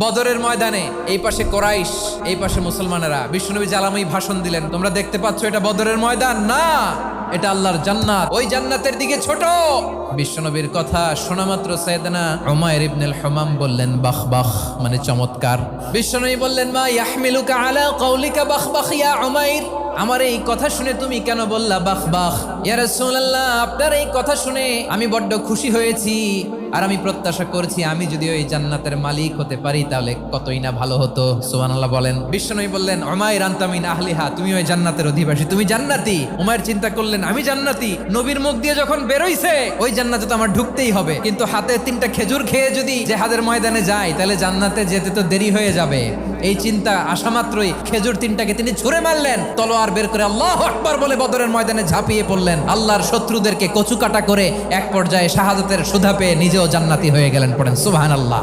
বদরের ময়দানে এই পাশে কোরাইশ, এই পাশে মুসলমানেরা। বিশ্বনবী জালাময়ী ভাষণ দিলেন, তোমরা দেখতে পাচ্ছ এটা বদরের ময়দান না, এটা আল্লাহর জান্নাত, ওই জান্নাতের দিকে ছোট। বিশ্বনবীর কথা শোনা মাত্র সাইয়েদনা উমাইর ইবনুল হুমাম বললেন বাখ বাখ, মানে চমৎকার। বিশ্বনবী বললেন মা ইয়াহমিলুকা আলা কওলিকা বাখ বাখ ইয়া উমাইর, আমার এই কথা শুনে তুমি কেন বললা বাখ বাখ? ইয়া রাসূলুল্লাহ, আপনার এই কথা শুনে আমি বড্ড খুশি হয়েছি, আর আমি প্রত্যাশা করছি আমি যদি ওই জান্নাতের মালিক হতে পারি তাহলে কতই না ভালো হতো। সুবহানাল্লাহ বলেন। বিশ্বনবী বললেন উমাইর আনতা মিন আহলিহা, তুমি ওই জান্নাতের অধিবাসী, তুমি জান্নাতি। উমাইর চিন্তা করলেন আমি জান্নাতি, নবীর মুখ দিয়ে যখন বেরোইছে ওই জান্নাতে তো আমার ঢুকতেই হবে, কিন্তু হাতে 3টা খেজুর খেয়ে যদি জেহাদের ময়দানে যাই তাহলে জান্নাতে যেতে তো দেরি হয়ে যাবে। এই চিন্তা আসা মাত্রই খেজুর 3টাকে তিনি ছুঁড়ে মারলেন, তলোয়ার বের করে আল্লাহু আকবার বলে বদরের ময়দানে ঝাঁপিয়ে পড়লেন। আল্লাহর শত্রুদেরকে কচুকাটা করে এক পর্যায়ে শাহাদাতের সুধা পেয়ে নিজেও জান্নাতি হয়ে গেলেন। পড়েন সুবহানাল্লাহ।